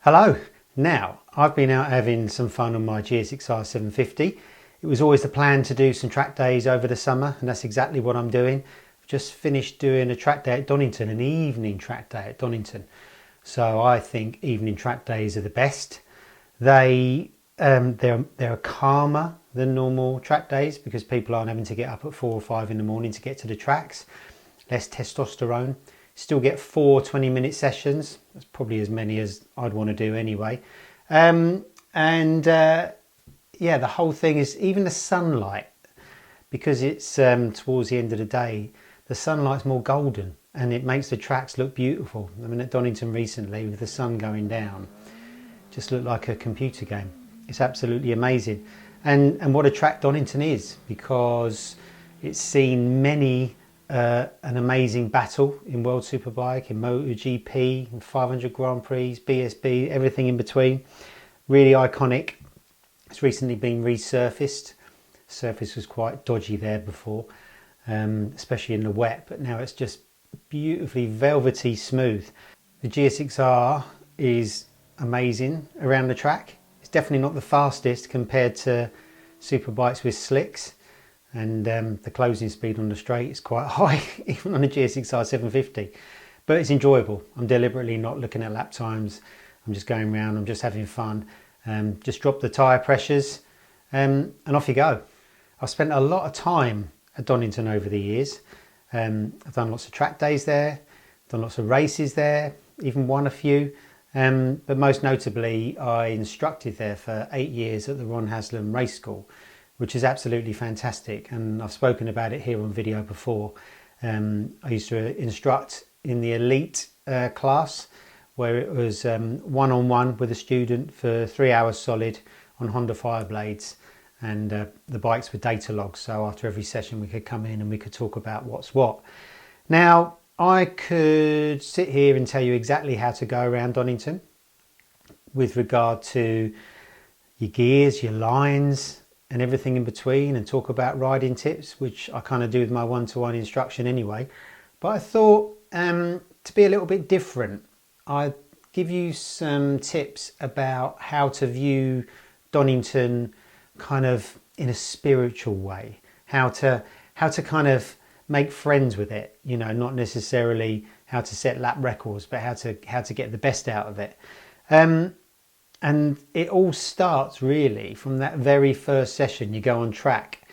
Hello. Now, I've been out having some fun on my GSX-R 750. It was always the plan to do some track days over the summer, and that's exactly what I'm doing. I've just finished doing a track day at Donington, an evening track day at Donington. So I think evening track days are the best. They're calmer than normal track days because people aren't having to get up at 4 or 5 in the morning to get to the tracks. Less testosterone. Still get 4 20-minute sessions. That's probably as many as I'd want to do anyway. Yeah, the whole thing is, even the sunlight, because it's towards the end of the day, the sunlight's more golden and it makes the tracks look beautiful. I mean, at Donington recently, with the sun going down, just looked like a computer game. It's absolutely amazing. And what a track Donington is, because it's seen many an amazing battle in World Superbike, in MotoGP, in 500 Grand Prix, BSB, everything in between. Really iconic. It's recently been resurfaced. The surface was quite dodgy there before, especially in the wet, but now it's just beautifully velvety smooth. The GSX-R is amazing around the track. It's definitely not the fastest compared to superbikes with slicks. And the closing speed on the straight is quite high, even on a GSX-R 750. But it's enjoyable. I'm deliberately not looking at lap times. I'm just going around, I'm just having fun. Just drop the tyre pressures and off you go. I've spent a lot of time at Donington over the years. I've done lots of track days there, done lots of races there, even won a few. But most notably, I instructed there for 8 years at the Ron Haslam Race School, which is absolutely fantastic, and I've spoken about it here on video before. I used to instruct in the elite class, where it was one-on-one with a student for 3 hours solid on Honda Fireblades, and the bikes were data logs, so after every session we could come in and we could talk about what's what. Now, I could sit here and tell you exactly how to go around Donington with regard to your gears, your lines, and everything in between, and talk about riding tips, which I kind of do with my one-to-one instruction anyway. But I thought to be a little bit different, I'd give you some tips about how to view Donington kind of in a spiritual way, how to kind of make friends with it, you know, not necessarily how to set lap records, but how to get the best out of it. And it all starts really from that very first session you go on track.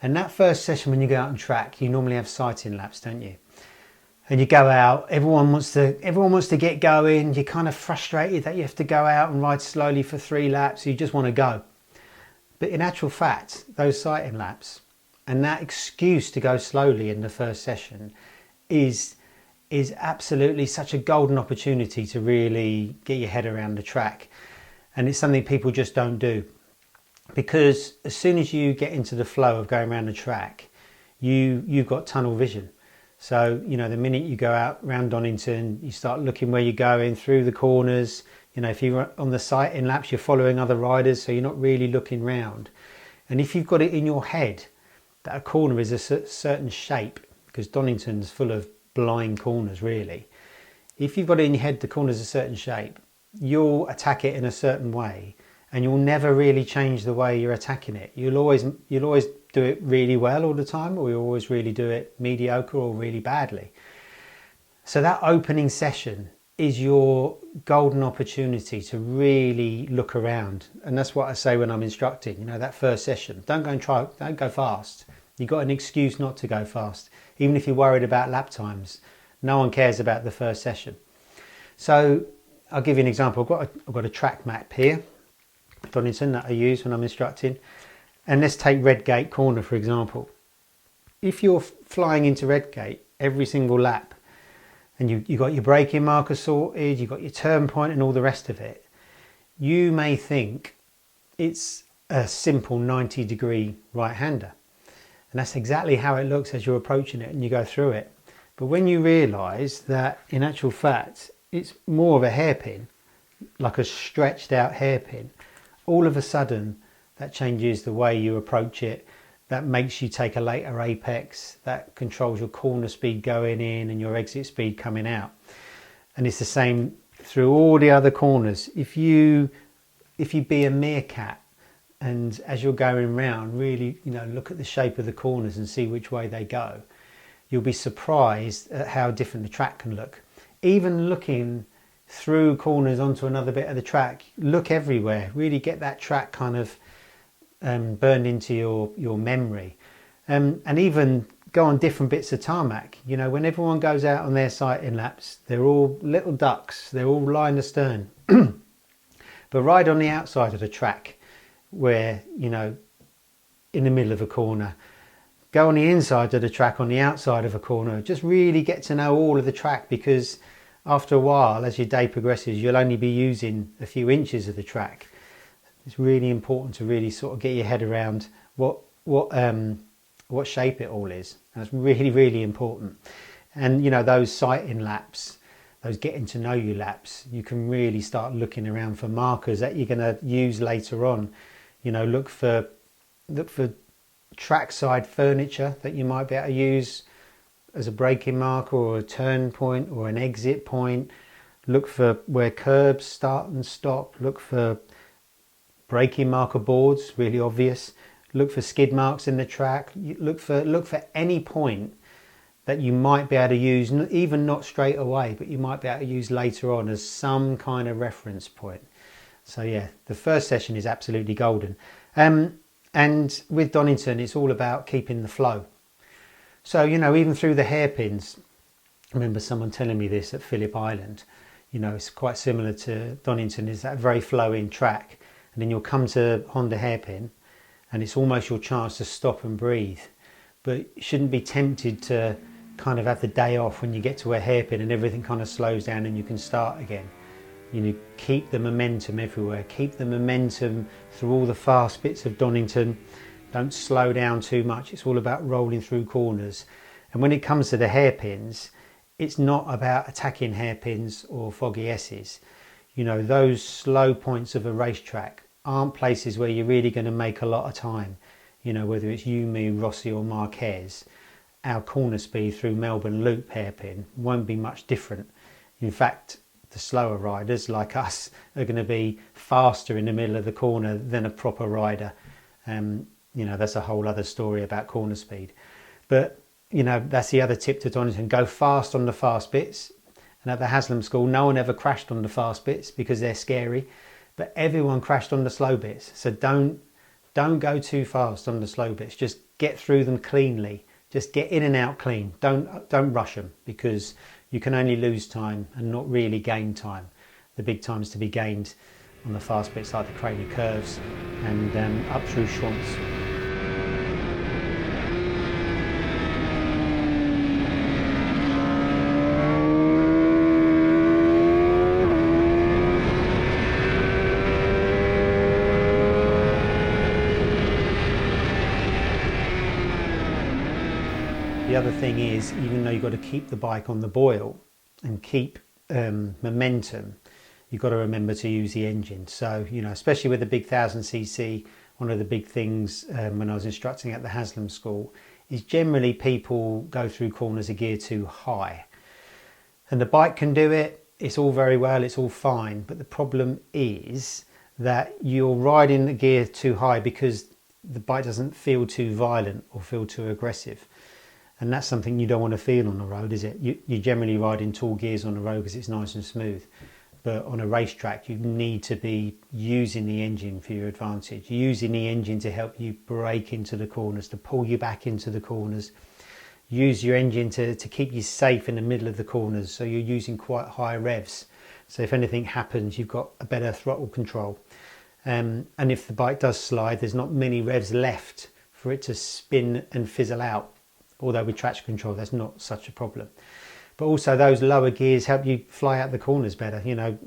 And that first session when you go out on track, you normally have sighting laps, don't you? And you go out, everyone wants to get going. You're kind of frustrated that you have to go out and ride slowly for 3 laps. You just want to go. But in actual fact, those sighting laps and that excuse to go slowly in the first session is absolutely such a golden opportunity to really get your head around the track. And it's something people just don't do, because as soon as you get into the flow of going around the track, you've got tunnel vision. So, you know, the minute you go out around Donington, you start looking where you're going through the corners. You know, if you're on the sighting laps, you're following other riders, so you're not really looking round. And if you've got it in your head that a corner is a certain shape, because Donington's full of blind corners really, if you've got it in your head the corner's a certain shape, you'll attack it in a certain way, and you'll never really change the way you're attacking it. You'll always do it really well all the time, or you'll always really do it mediocre or really badly. So that opening session is your golden opportunity to really look around. And that's what I say when I'm instructing, you know, that first session. Don't go fast. You've got an excuse not to go fast. Even if you're worried about lap times, no one cares about the first session. So I'll give you an example. I've got a track map here, Donington, that I use when I'm instructing. And let's take Redgate Corner, for example. If you're flying into Redgate every single lap, and you've got your braking marker sorted, you've got your turn point and all the rest of it, you may think it's a simple 90-degree right-hander. And that's exactly how it looks as you're approaching it and you go through it. But when you realise that in actual fact, it's more of a hairpin, like a stretched out hairpin, all of a sudden that changes the way you approach it. That makes you take a later apex, that controls your corner speed going in and your exit speed coming out. And it's the same through all the other corners. If you be a meerkat, and as you're going round, really, look at the shape of the corners and see which way they go, you'll be surprised at how different the track can look. Even looking through corners onto another bit of the track, look everywhere, really get that track kind of burned into your memory. And even go on different bits of tarmac. When everyone goes out on their sighting laps, they're all little ducks, they're all line astern. But ride on the outside of the track, where, in the middle of a corner. Go on the inside of the track, on the outside of a corner. Just really get to know all of the track, because after a while, as your day progresses, you'll only be using a few inches of the track. It's really important to really sort of get your head around what shape it all is. That's really, really important. And those sighting laps, those getting to know you laps, you can really start looking around for markers that you're going to use later on. Look for trackside furniture that you might be able to use as a braking marker or a turn point or an exit point. Look for where curbs start and stop. Look for braking marker boards, really obvious. Look for skid marks in the track. Look for any point that you might be able to use, even not straight away, but you might be able to use later on as some kind of reference point. So yeah, the first session is absolutely golden. And with Donington, it's all about keeping the flow. So, even through the hairpins, I remember someone telling me this at Phillip Island, it's quite similar to Donington, is that very flowing track. And then you'll come to Honda hairpin and it's almost your chance to stop and breathe. But you shouldn't be tempted to kind of have the day off when you get to a hairpin and everything kind of slows down and you can start again. Keep the momentum everywhere. Keep the momentum through all the fast bits of Donington. Don't slow down too much. It's all about rolling through corners. And when it comes to the hairpins, it's not about attacking hairpins or foggy S's. Those slow points of a racetrack aren't places where you're really going to make a lot of time. Whether it's you, me, Rossi or Marquez, our corner speed through Melbourne Loop hairpin won't be much different. In fact, the slower riders like us are going to be faster in the middle of the corner than a proper rider. That's a whole other story about corner speed. But, that's the other tip to Donington. Go fast on the fast bits. And at the Haslam School, no one ever crashed on the fast bits because they're scary. But everyone crashed on the slow bits. So don't go too fast on the slow bits. Just get through them cleanly. Just get in and out clean. Don't rush them, because you can only lose time and not really gain time. The big time's to be gained on the fast bits like the Craney curves and up through Schwantz. The other thing is, even though you've got to keep the bike on the boil and keep momentum, you've got to remember to use the engine. So, especially with the big 1000cc, one of the big things when I was instructing at the Haslam School is generally people go through corners a gear too high. And the bike can do it, it's all very well, it's all fine. But the problem is that you're riding the gear too high because the bike doesn't feel too violent or feel too aggressive. And that's something you don't want to feel on the road, is it? You generally ride in tall gears on the road because it's nice and smooth. But on a racetrack, you need to be using the engine for your advantage, using the engine to help you brake into the corners, to pull you back into the corners. Use your engine to keep you safe in the middle of the corners, so you're using quite high revs. So if anything happens, you've got a better throttle control. And if the bike does slide, there's not many revs left for it to spin and fizzle out. Although with traction control, that's not such a problem. But also those lower gears help you fly out the corners better.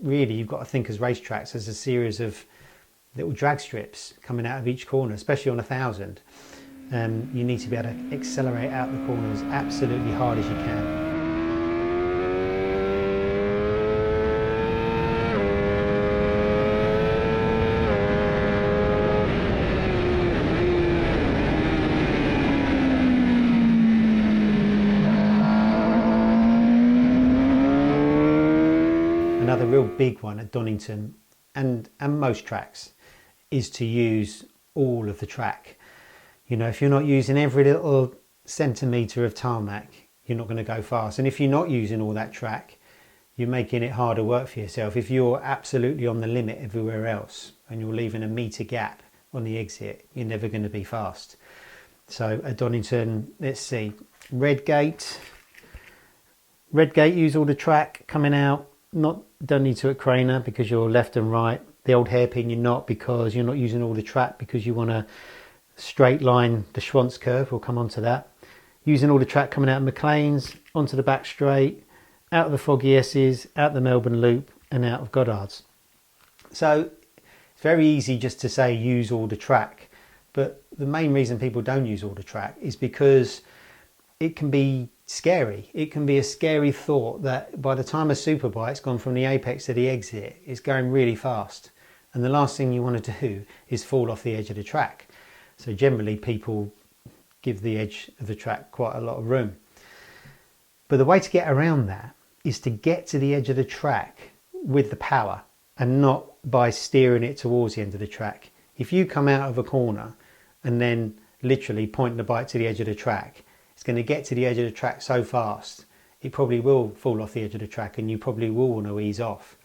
Really, you've got to think as racetracks as a series of little drag strips coming out of each corner, especially on 1000. You need to be able to accelerate out the corners absolutely hard as you can. Another real big one at Donington and most tracks is to use all of the track. You know, if you're not using every little centimetre of tarmac, you're not going to go fast. And if you're not using all that track, you're making it harder work for yourself. If you're absolutely on the limit everywhere else and you're leaving a metre gap on the exit, you're never going to be fast. So at Donington, let's see, Redgate, use all the track coming out. Don't need to at Craner because you're left and right. The old hairpin you're not, because you're not using all the track because you want to straight line the Schwanz curve. We'll come on to that. Using all the track coming out of McLean's, onto the back straight, out of the Foggy S's, out the Melbourne Loop and out of Goddard's. So it's very easy just to say use all the track, but the main reason people don't use all the track is because it can be scary. It can be a scary thought that by the time a superbike's gone from the apex to the exit, it's going really fast. And the last thing you want to do is fall off the edge of the track. So generally people give the edge of the track quite a lot of room. But the way to get around that is to get to the edge of the track with the power and not by steering it towards the end of the track. If you come out of a corner and then literally point the bike to the edge of the track, it's going to get to the edge of the track so fast, it probably will fall off the edge of the track and you probably will want to ease off.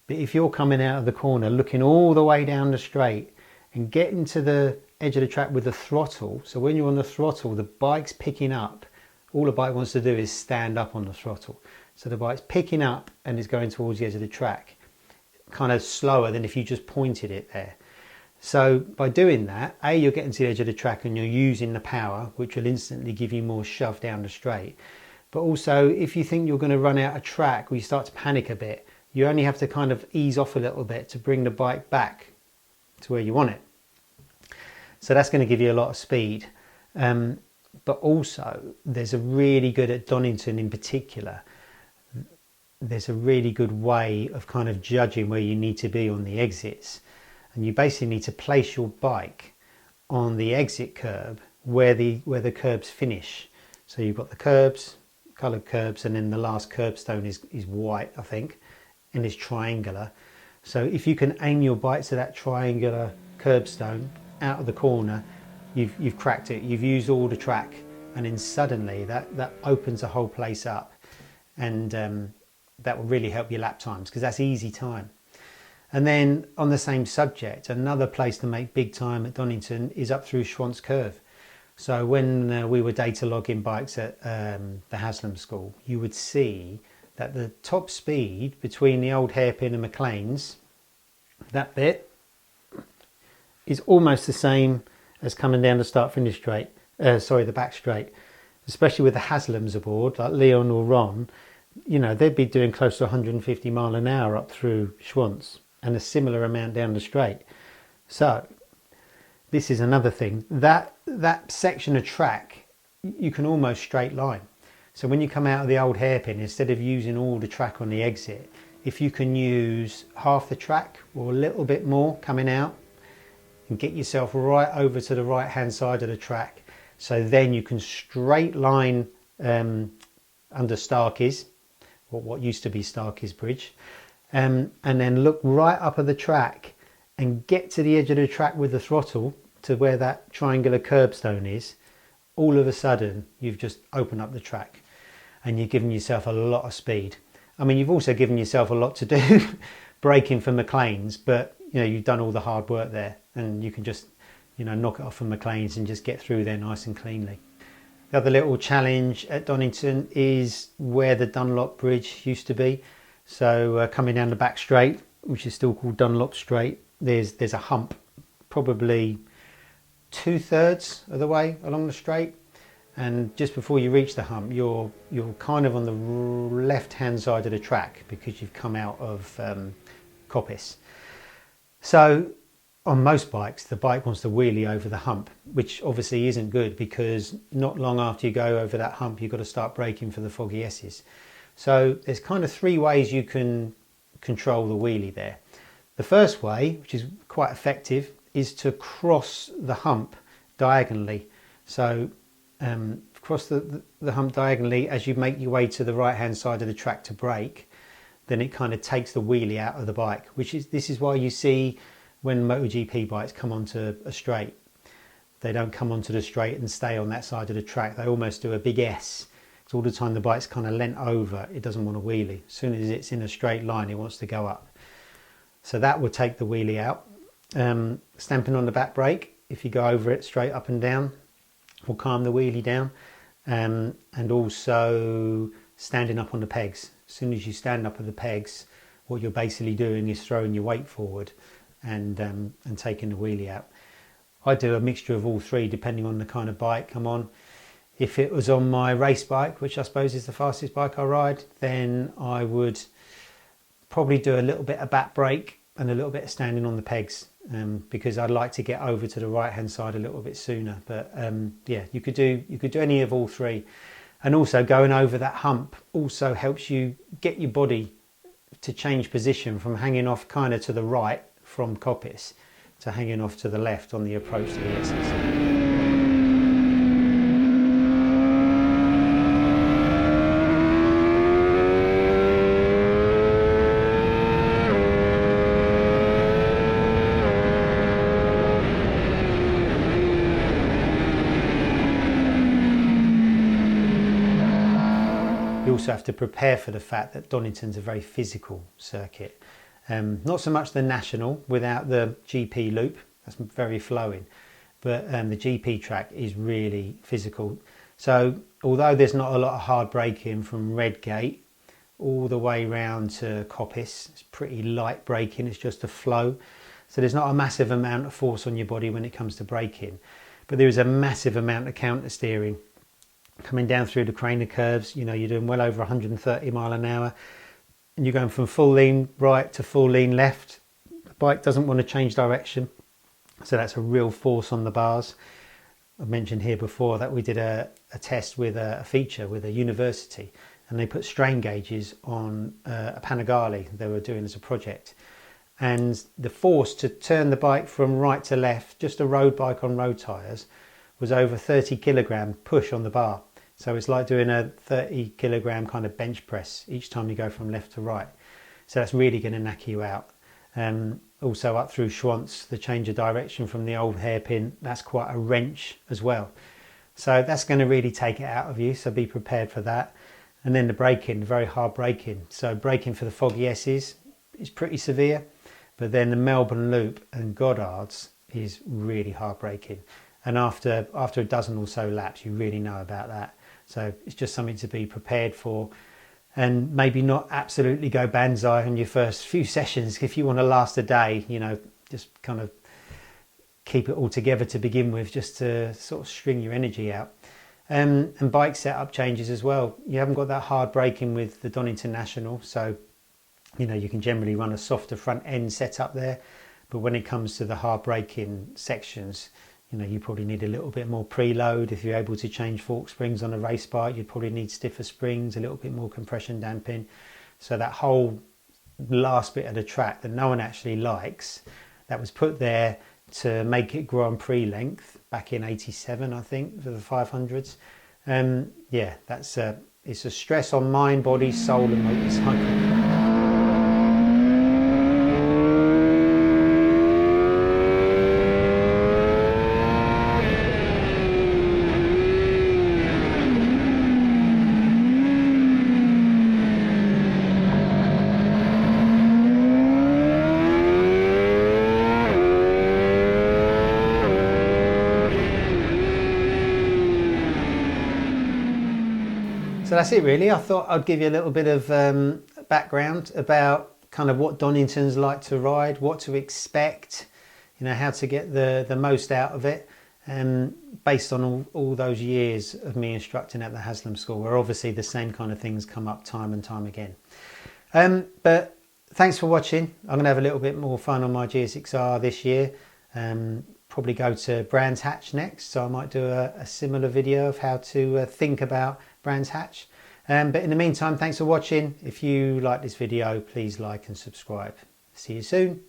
But if you're coming out of the corner, looking all the way down the straight and getting to the edge of the track with the throttle, so when you're on the throttle, the bike's picking up, all the bike wants to do is stand up on the throttle. So the bike's picking up and is going towards the edge of the track, kind of slower than if you just pointed it there. So by doing that, you're getting to the edge of the track and you're using the power, which will instantly give you more shove down the straight. But also, if you think you're going to run out of track or you start to panic a bit, you only have to kind of ease off a little bit to bring the bike back to where you want it. So that's going to give you a lot of speed. But also, there's a really good, at Donington in particular, there's a really good way of kind of judging where you need to be on the exits. And you basically need to place your bike on the exit curb where the curbs finish. So you've got the curbs, coloured curbs, and then the last curbstone is white, I think, and is triangular. So if you can aim your bike to that triangular curbstone out of the corner, you've cracked it. You've used all the track, and then suddenly that opens the whole place up, and that will really help your lap times because that's easy time. And then on the same subject, another place to make big time at Donington is up through Schwanz Curve. So when we were data logging bikes at the Haslam School, you would see that the top speed between the old hairpin and McLean's, that bit, is almost the same as coming down the start-finish straight, the back straight. Especially with the Haslams aboard, like Leon or Ron, you know, they'd be doing close to 150 mile an hour up through Schwanz and a similar amount down the straight. So this is another thing, that section of track you can almost straight line. So when you come out of the old hairpin, instead of using all the track on the exit, if you can use half the track or a little bit more coming out and get yourself right over to the right hand side of the track, so then you can straight line under Starkey's, or what used to be Starkey's Bridge, and then look right up at the track and get to the edge of the track with the throttle to where that triangular curbstone is. All of a sudden you've just opened up the track and you're giving yourself a lot of speed. I mean, you've also given yourself a lot to do braking for McLean's, but you know, you've done all the hard work there and you can just, you know, knock it off from McLean's and just get through there nice and cleanly. The other little challenge at Donington is where the Dunlop Bridge used to be. So coming down the back straight, which is still called Dunlop Straight, there's a hump, probably 2/3 of the way along the straight, and just before you reach the hump, you're kind of on the left hand side of the track because you've come out of Coppice. So on most bikes, the bike wants to wheelie over the hump, which obviously isn't good because not long after you go over that hump, you've got to start braking for the Foggy S's. So there's kind of 3 ways you can control the wheelie there. The first way, which is quite effective, is to cross the hump diagonally. So cross the hump diagonally as you make your way to the right hand side of the track to brake. then it kind of takes the wheelie out of the bike, this is why you see when MotoGP bikes come onto a straight, they don't come onto the straight and stay on that side of the track. They almost do a big S. It's all the time the bike's kind of leant over, it doesn't want to wheelie. As soon as it's in a straight line, it wants to go up. So that will take the wheelie out. Stamping on the back brake, if you go over it straight up and down, will calm the wheelie down. And also standing up on the pegs. As soon as you stand up on the pegs, what you're basically doing is throwing your weight forward and taking the wheelie out. I do a mixture of all three depending on the kind of bike I'm on. If it was on my race bike, which I suppose is the fastest bike I ride, then I would probably do a little bit of back brake and a little bit of standing on the pegs, because I'd like to get over to the right hand side a little bit sooner. But yeah, you could do any of all three. And also going over that hump also helps you get your body to change position from hanging off kind of to the right from coppice to hanging off to the left on the approach to the SSC. You also have to prepare for the fact that Donington's a very physical circuit. Not so much the national without the GP loop, that's very flowing, but the GP track is really physical. So although there's not a lot of hard braking from Redgate all the way round to Coppice, it's pretty light braking, it's just a flow. So there's not a massive amount of force on your body when it comes to braking, but there is a massive amount of counter steering. Coming down through the Craner curves, you know, you're doing well over 130 mile an hour. And you're going from full lean right to full lean left. The bike doesn't want to change direction, so that's a real force on the bars. I've mentioned here before that we did a test with a feature with a university, and they put strain gauges on a Panigale they were doing as a project, and the force to turn the bike from right to left, just a road bike on road tyres, was over 30 kilogram push on the bar. So it's like doing a 30 kilogram kind of bench press each time you go from left to right. So that's really going to knack you out. Also up through Schwantz, the change of direction from the old hairpin, that's quite a wrench as well. So that's going to really take it out of you, so be prepared for that. And then the braking, very hard braking. So braking for the Foggy S's is pretty severe, but then the Melbourne Loop and Goddard's is really hard braking. And after a dozen or so laps, you really know about that. So it's just something to be prepared for, and maybe not absolutely go banzai on your first few sessions. If you want to last a day, you know, just kind of keep it all together to begin with, just to sort of string your energy out. And bike setup changes as well. You haven't got that hard braking with the Donington National, so you know you can generally run a softer front end setup there. But when it comes to the hard braking sections, you know, you probably need a little bit more preload. If you're able to change fork springs on a race bike, you'd probably need stiffer springs, a little bit more compression damping. So that whole last bit of the track that no one actually likes, that was put there to make it Grand Prix length back in '87, I think, for the 500s. Yeah, it's a stress on mind, body, soul and motorcycle. So that's it really. I thought I'd give you a little bit of background about kind of what Donington's like to ride, what to expect, you know, how to get the most out of it, based on all those years of me instructing at the Haslam School, where obviously the same kind of things come up time and time again. But thanks for watching. I'm going to have a little bit more fun on my GSX-R this year. Probably go to Brands Hatch next, so I might do a similar video of how to think about Brands Hatch. But in the meantime, thanks for watching. If you like this video, please like and subscribe. See you soon.